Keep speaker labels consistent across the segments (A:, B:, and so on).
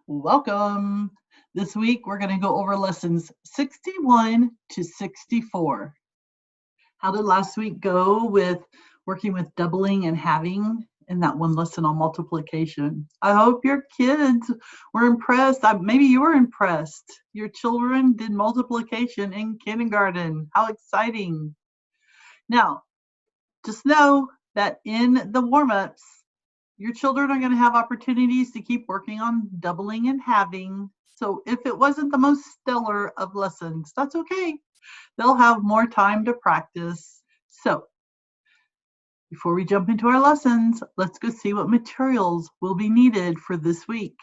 A: Welcome. This week we're going to go over lessons 61 to 64. How did last week go with working with doubling and halving in that one lesson on multiplication? I hope your kids were impressed. Maybe you were impressed. Your children did multiplication in kindergarten. How exciting. Now, just know that in the warm-ups, your children are going to have opportunities to keep working on doubling and halving. So if it wasn't the most stellar of lessons, that's okay. They'll have more time to practice. So before we jump into our lessons, let's go see what materials will be needed for this week.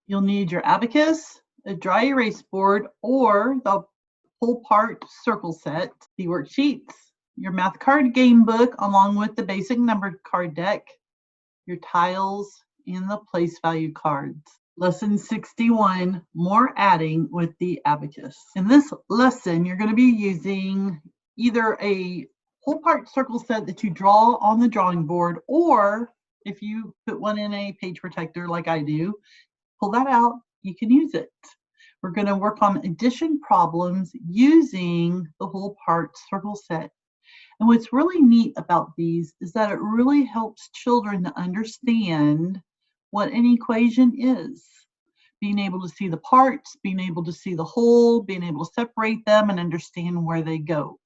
A: You'll need your abacus, a dry erase board, or the whole part circle set, the worksheets, your math card game book, along with the basic numbered card deck, your tiles, and the place value cards. Lesson 61, more adding with the abacus. In this lesson, you're going to be using either a whole part circle set that you draw on the drawing board, or if you put one in a page protector like I do, pull that out, you can use it. We're going to work on addition problems using the whole part circle set. And what's really neat about these is that it really helps children to understand what an equation is. Being able to see the parts, being able to see the whole, being able to separate them and understand where they go.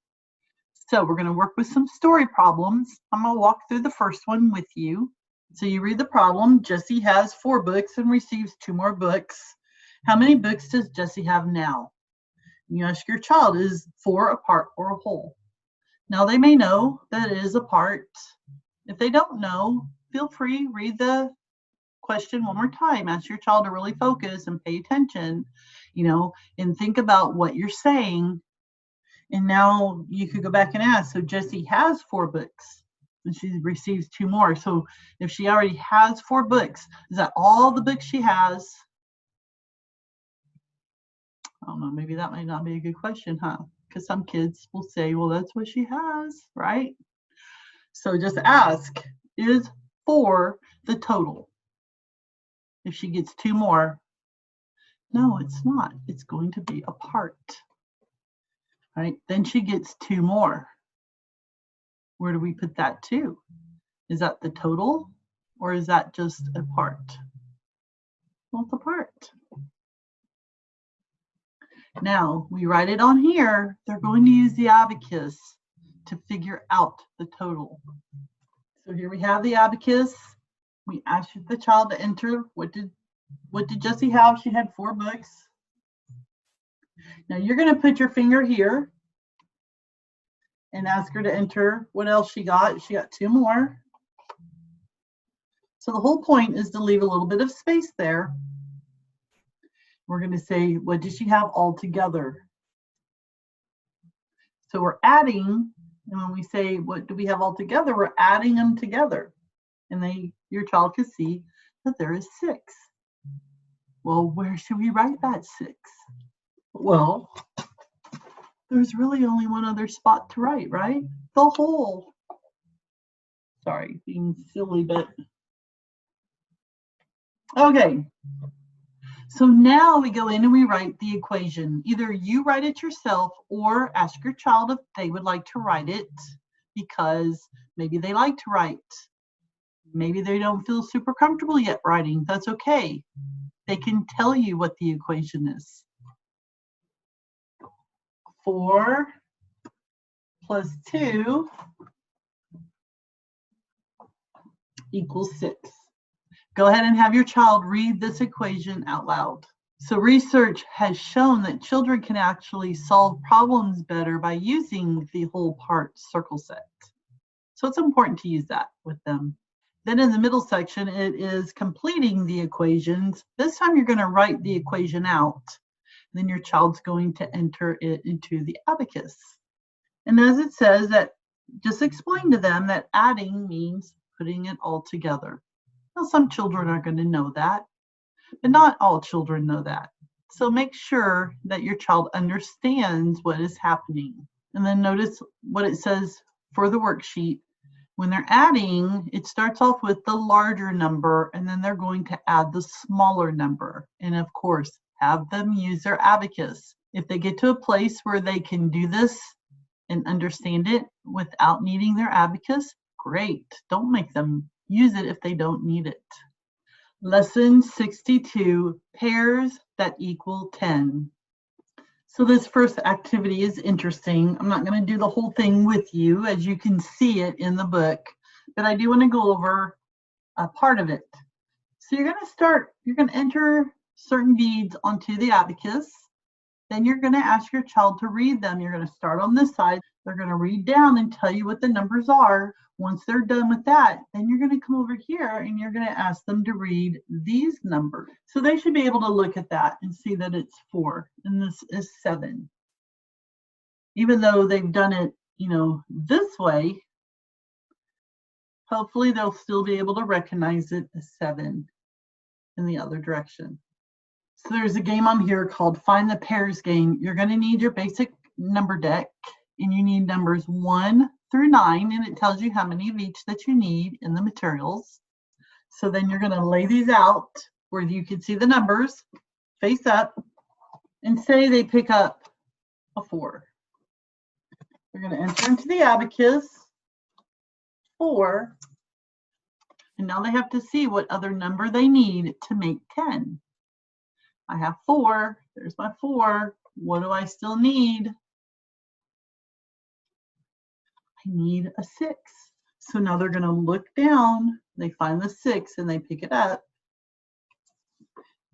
A: So we're going to work with some story problems. I'm going to walk through the first one with you. So you read the problem. Jessie has 4 books and receives 2 more books. How many books does Jessie have now? And you ask your child, is 4 a part or a whole? Now they may know that it is a part. If they don't know, feel free, read the question one more time. Ask your child to really focus and pay attention, and think about what you're saying. And now you could go back and ask, so Jessie has 4 books and she receives 2 more. So if she already has 4 books, is that all the books she has? I don't know, maybe that might not be a good question, huh? Because some kids will say, well, that's what she has, right? So just ask, is 4 the total? If she gets 2 more, no, it's not. It's going to be a part, right? Then she gets 2 more. Where do we put that to? Is that the total or is that just a part? Well, it's a part. Now, we write it on here. They're going to use the abacus to figure out the total. So here we have the abacus. We asked the child to enter, what did Jessie have? She had 4 books. Now you're going to put your finger here and ask her to enter what else she got. She got 2 more. So the whole point is to leave a little bit of space there. We're going to say, what does she have all together? So we're adding, and when we say, what do we have all together, we're adding them together. And your child can see that there is 6. Well, where should we write that 6? Well, there's really only one other spot to write, right? The whole. Sorry, being silly, but. Okay. So now we go in and we write the equation. Either you write it yourself or ask your child if they would like to write it, because maybe they like to write. Maybe they don't feel super comfortable yet writing. That's okay. They can tell you what the equation is. 4 plus 2 equals 6. Go ahead and have your child read this equation out loud. So research has shown that children can actually solve problems better by using the whole part circle set. So it's important to use that with them. Then in the middle section, it is completing the equations. This time you're going to write the equation out. Then your child's going to enter it into the abacus. And as it says, that just explain to them that adding means putting it all together. Now, some children are going to know that, but not all children know that. So make sure that your child understands what is happening. And then notice what it says for the worksheet. When they're adding, it starts off with the larger number, and then they're going to add the smaller number. And of course, have them use their abacus. If they get to a place where they can do this and understand it without needing their abacus, great. Don't make them use it if they don't need it. Lesson 62, pairs that equal 10. So this first activity is interesting. I'm not going to do the whole thing with you, as you can see it in the book, but I do want to go over a part of it. So you're going to enter certain deeds onto the abacus. Then you're going to ask your child to read them. You're going to start on this side. They're going to read down and tell you what the numbers are. Once they're done with that, then you're going to come over here and you're going to ask them to read these numbers. So they should be able to look at that and see that it's 4 and this is 7. Even though they've done it, this way, hopefully they'll still be able to recognize it as 7 in the other direction. So there's a game on here called Find the Pairs game. You're going to need your basic number deck, and you need numbers 1 through 9, and it tells you how many of each that you need in the materials. So then you're going to lay these out where you can see the numbers face up, and say they pick up a 4. They're going to enter into the abacus 4, and now they have to see what other number they need to make 10. I have 4. There's my 4. What do I still need? I need a 6. So now they're going to look down. They find the 6 and they pick it up.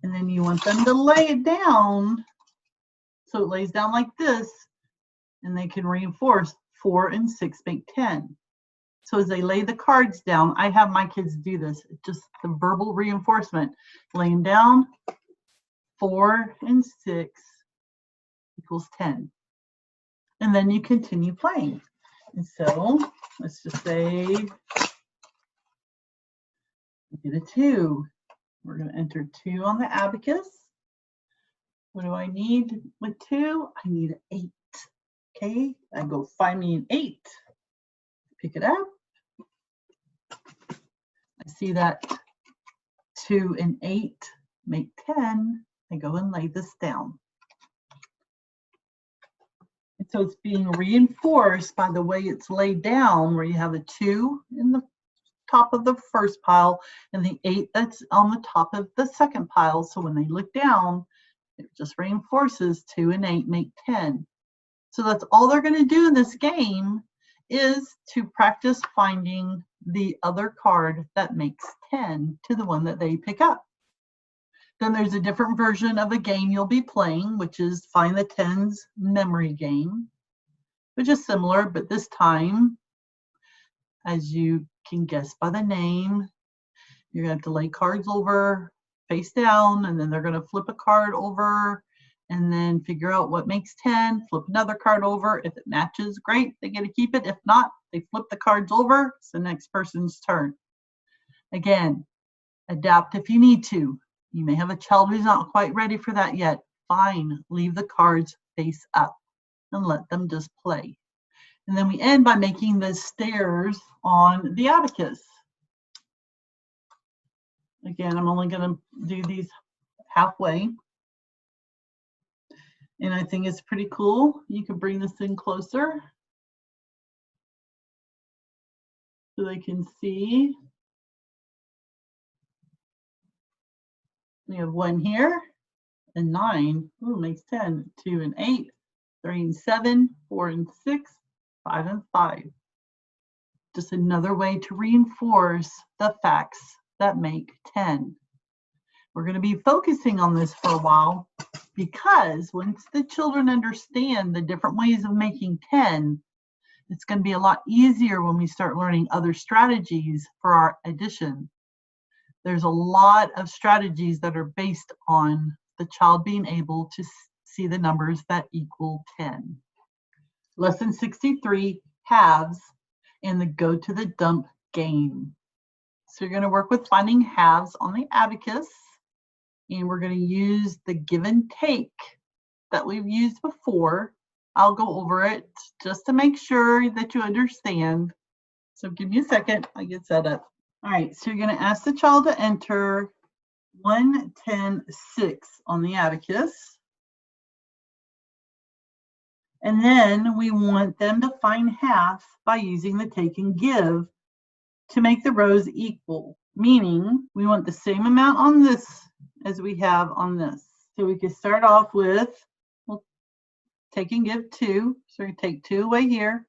A: And then you want them to lay it down. So it lays down like this. And they can reinforce 4 and 6 make 10. So as they lay the cards down, I have my kids do this. Just the verbal reinforcement. Laying down, 4 and 6 equals 10. And then you continue playing. And so let's just say get a 2. We're going to enter 2 on the abacus. What do I need with 2? I need an 8. Okay, I go find me an 8. Pick it up. I see that 2 and 8 make 10. I go and lay this down. And so it's being reinforced by the way it's laid down, where you have a 2 in the top of the first pile and the 8 that's on the top of the second pile. So when they look down, it just reinforces 2 and 8 make 10. So that's all they're going to do in this game, is to practice finding the other card that makes 10 to the one that they pick up. Then there's a different version of a game you'll be playing, which is Find the Tens memory game, which is similar, but this time, as you can guess by the name, you're going to have to lay cards over face down, and then they're going to flip a card over and then figure out what makes 10, flip another card over. If it matches, great, they get to keep it. If not, they flip the cards over. It's the next person's turn. Again, adapt if you need to. You may have a child who's not quite ready for that yet. Fine, leave the cards face up and let them just play. And then we end by making the stairs on the abacus. Again, I'm only going to do these halfway. And I think it's pretty cool. You can bring this in closer so they can see. We have 1 here and 9. Ooh, makes 10. 2 and 8, 3 and 7, 4 and 6, 5 and 5. Just another way to reinforce the facts that make 10. We're going to be focusing on this for a while, because once the children understand the different ways of making 10, it's going to be a lot easier when we start learning other strategies for our addition. There's a lot of strategies that are based on the child being able to see the numbers that equal 10. Lesson 63, halves, and the go to the dump game. So you're going to work with finding halves on the abacus, and we're going to use the give and take that we've used before. I'll go over it just to make sure that you understand. So give me a second, I get set up. All right, so you're going to ask the child to enter 110.6 on the abacus. And then we want them to find half by using the take and give to make the rows equal, meaning we want the same amount on this as we have on this. So we could start off with, we'll take and give 2. So we take 2 away here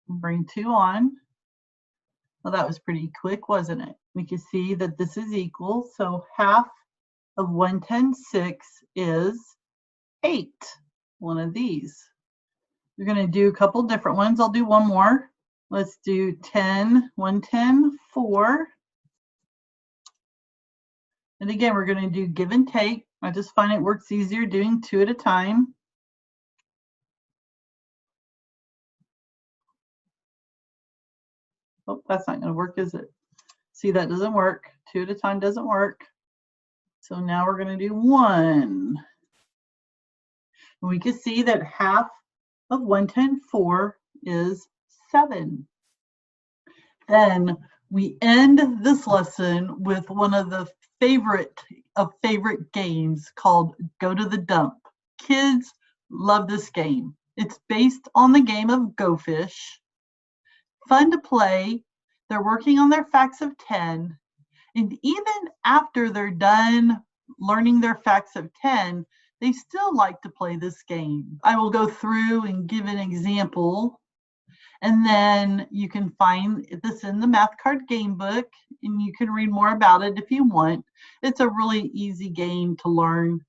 A: and bring 2 on. Well, that was pretty quick, wasn't it? We can see that this is equal. So half of 110.6 is 8, one of these. We're going to do a couple different ones. I'll do one more. Let's do 110.4. And again, we're going to do give and take. I just find it works easier doing 2 at a time. Oh, that's not going to work, is it? See, that doesn't work. 2 at a time doesn't work. So now we're going to do 1. And we can see that half of 110.4 is 7. Then we end this lesson with one of the favorite games called Go to the Dump. Kids love this game. It's based on the game of Go Fish. Fun to play. They're working on their facts of 10. And even after they're done learning their facts of 10, they still like to play this game. I will go through and give an example, and then you can find this in the math card game book, and you can read more about it if you want. It's a really easy game to learn.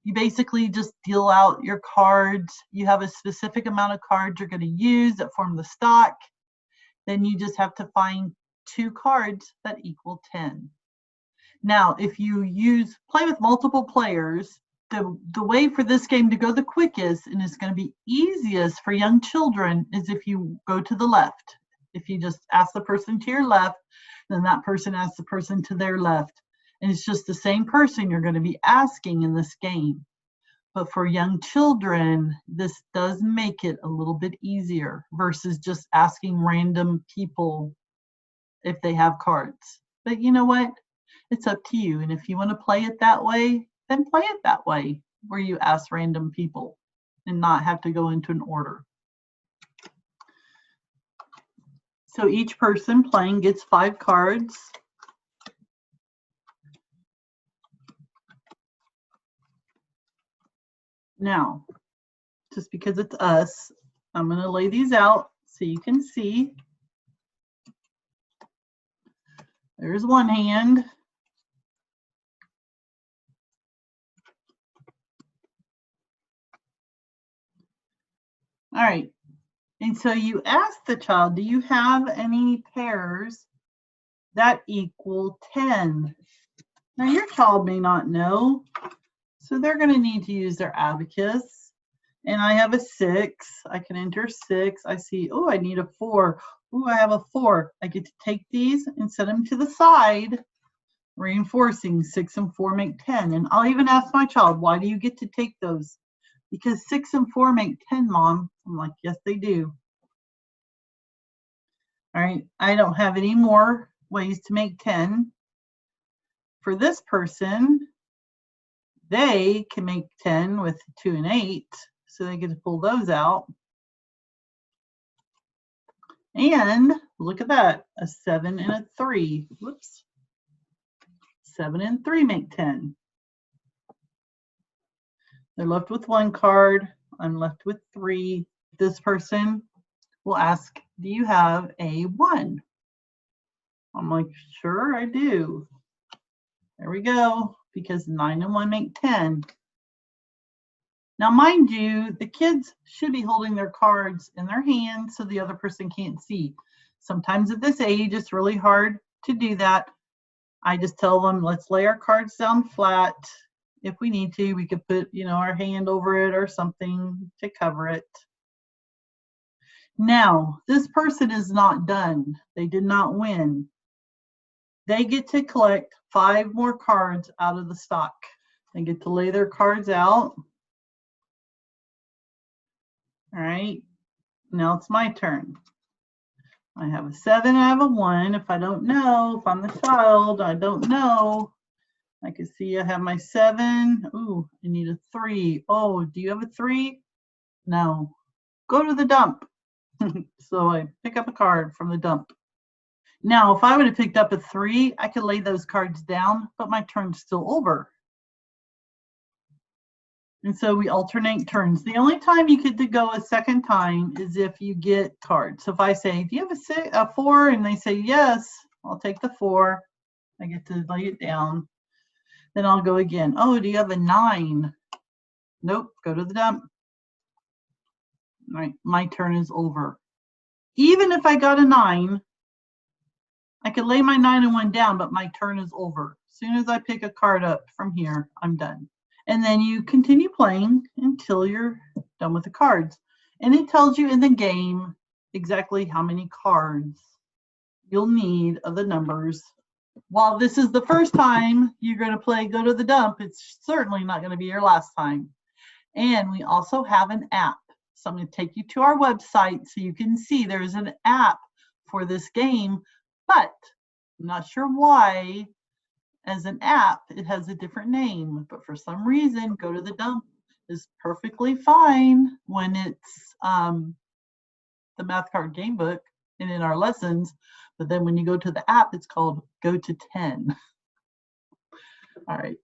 A: You basically just deal out your cards. You have a specific amount of cards you're going to use that form the stock. Then you just have to find 2 cards that equal 10. Now, if you play with multiple players, the way for this game to go the quickest and it's going to be easiest for young children is if you go to the left. If you just ask the person to your left, then that person asks the person to their left. And it's just the same person you're going to be asking in this game. But for young children, this does make it a little bit easier versus just asking random people if they have cards. But you know what? It's up to you. And if you want to play it that way, then play it that way, where you ask random people and not have to go into an order. So each person playing gets 5 cards. Now, just because it's us, I'm going to lay these out so you can see. There's one hand. All right, and so you ask the child, do you have any pairs that equal 10? Now your child may not know, so they're going to need to use their abacus. And I have a 6, I can enter 6. I see, oh, I need a 4. Oh, I have a 4. I get to take these and set them to the side, reinforcing 6 and 4 make 10. And I'll even ask my child, why do you get to take those? Because 6 and 4 make 10, Mom. I'm like, yes, they do. All right, I don't have any more ways to make 10. For this person, they can make 10 with 2 and 8, so they get to pull those out. And look at that, a 7 and a 3. Whoops. 7 and 3 make 10. They're left with 1 card. I'm left with 3. This person will ask, do you have a 1? I'm like, sure, I do. There we go, because 9 and 1 make 10. Now, mind you, the kids should be holding their cards in their hands so the other person can't see. Sometimes at this age, it's really hard to do that. I just tell them, let's lay our cards down flat. If we need to, we could put, our hand over it or something to cover it. Now, this person is not done. They did not win. They get to collect 5 more cards out of the stock. They get to lay their cards out. All right, now it's my turn. I have a 7, I have a 1. If I don't know, if I'm the child, I don't know. I can see I have my 7. Ooh, I need a 3. Oh, do you have a 3? No. Go to the dump. So I pick up a card from the dump. Now, if I would have picked up a 3, I could lay those cards down, but my turn's still over. And so we alternate turns. The only time you get to go a second time is if you get cards. So if I say, do you have a 4? And they say, yes, I'll take the 4. I get to lay it down. Then I'll go again. Oh, do you have a 9? Nope, go to the dump. All right, my turn is over. Even if I got a 9, I could lay my 9 and 1 down, but my turn is over. As soon as I pick a card up from here, I'm done. And then you continue playing until you're done with the cards. And it tells you in the game exactly how many cards you'll need of the numbers. While this is the first time you're going to play Go to the Dump, it's certainly not going to be your last time. And we also have an app. So I'm going to take you to our website so you can see there's an app for this game, but I'm not sure why. As an app, it has a different name, but for some reason, Go to the Dump is perfectly fine when it's the math card game book and in our lessons. But then when you go to the app, it's called Go to 10. All right.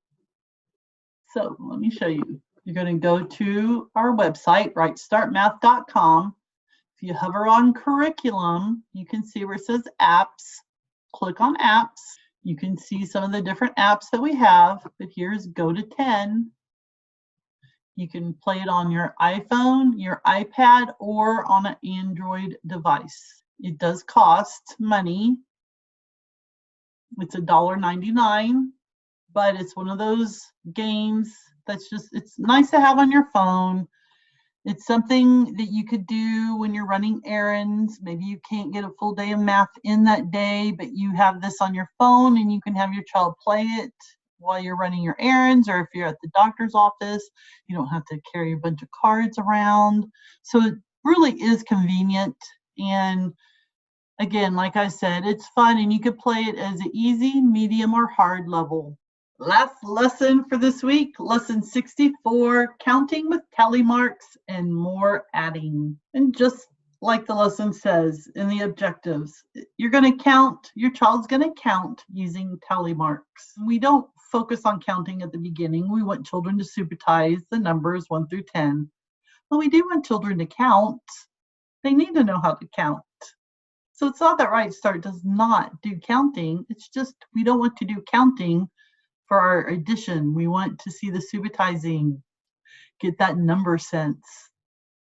A: So let me show you. You're going to go to our website, RightStartMath.com. If you hover on curriculum, you can see where it says apps. Click on apps. You can see some of the different apps that we have, but here's Go to 10. You can play it on your iPhone, your iPad, or on an Android device. It does cost money. It's $1.99, but it's one of those games that's just, it's nice to have on your phone. It's something that you could do when you're running errands. Maybe you can't get a full day of math in that day, but you have this on your phone and you can have your child play it while you're running your errands, or if you're at the doctor's office, you don't have to carry a bunch of cards around. So it really is convenient. And again, like I said, it's fun and you could play it as an easy, medium, or hard level. Last lesson for this week, lesson 64, counting with tally marks and more adding. And just like the lesson says in the objectives, you're going to count, your child's going to count using tally marks. We don't focus on counting at the beginning. We want children to supersize the numbers 1 through 10. But we do want children to count. They need to know how to count. So it's not that RightStart does not do counting. It's just we don't want to do counting for our addition. We want to see the supersizing, get that number sense.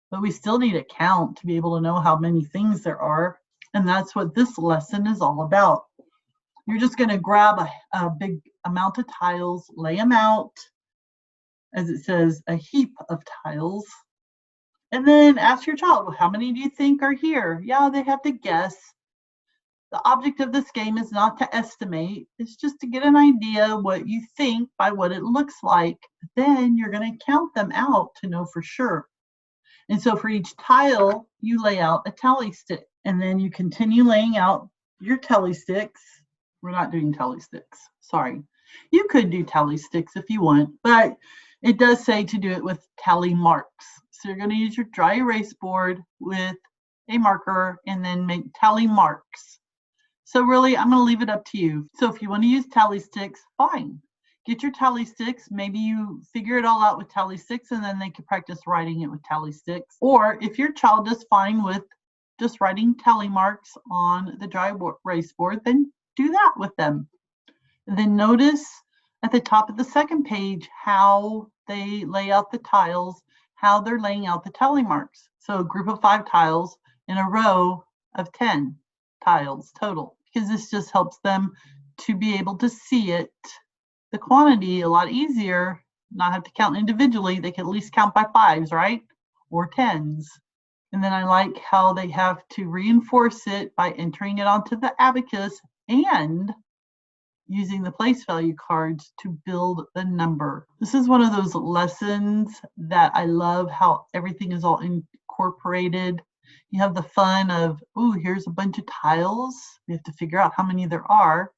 A: But we still need a count to be able to know how many things there are. And that's what this lesson is all about. You're just going to grab a big amount of tiles, lay them out, as it says, a heap of tiles. And then ask your child, well, how many do you think are here? Yeah, they have to guess. The object of this game is not to estimate. It's just to get an idea of what you think by what it looks like. Then you're going to count them out to know for sure. And so for each tile, you lay out a tally stick. And then you continue laying out your tally sticks. We're not doing tally sticks. Sorry. You could do tally sticks if you want, but it does say to do it with tally marks. So you're going to use your dry erase board with a marker and then make tally marks. So really, I'm going to leave it up to you. So if you want to use tally sticks, fine. Get your tally sticks. Maybe you figure it all out with tally sticks and then they can practice writing it with tally sticks. Or if your child is fine with just writing tally marks on the dry erase board, then do that with them. And then notice at the top of the second page how they lay out the tiles, how they're laying out the tally marks. So a group of 5 tiles in a row of 10 tiles total, because this just helps them to be able to see it, the quantity, a lot easier, not have to count individually. They can at least count by 5s, right? Or 10s. And then I like how they have to reinforce it by entering it onto the abacus and using the place value cards to build the number. This is one of those lessons that I love how everything is all incorporated. You have the fun of, ooh, here's a bunch of tiles. We have to figure out how many there are.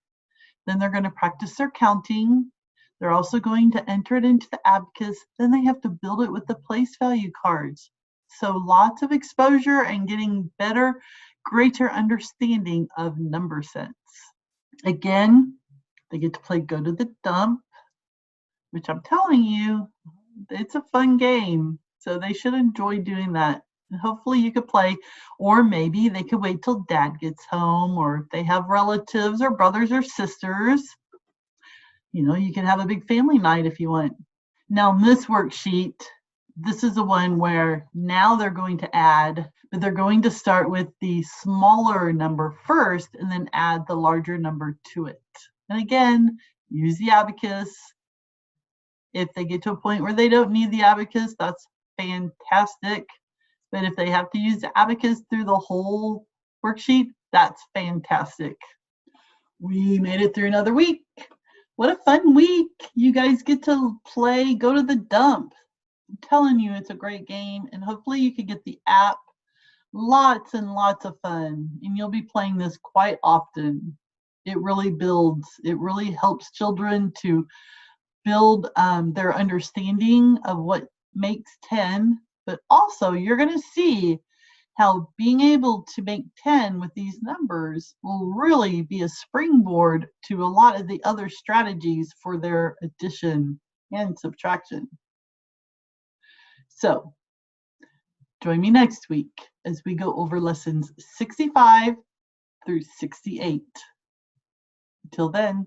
A: Then they're going to practice their counting. They're also going to enter it into the abacus. Then they have to build it with the place value cards. So lots of exposure and getting better, greater understanding of number sense. Again, they get to play Go to the Dump, which I'm telling you, it's a fun game. So they should enjoy doing that. And hopefully you could play, or maybe they could wait till dad gets home, or if they have relatives or brothers or sisters. You know, you can have a big family night if you want. Now in this worksheet, this is the one where now they're going to add, but they're going to start with the smaller number first and then add the larger number to it. And again, use the abacus. If they get to a point where they don't need the abacus, that's fantastic. But if they have to use the abacus through the whole worksheet, that's fantastic. We made it through another week. What a fun week. You guys get to play Go to the Dump. I'm telling you, it's a great game, and hopefully you can get the app. Lots and lots of fun, and you'll be playing this quite often. It really builds, it really helps children to build their understanding of what makes 10, but also you're going to see how being able to make 10 with these numbers will really be a springboard to a lot of the other strategies for their addition and subtraction. So join me next week as we go over lessons 65 through 68. Until then.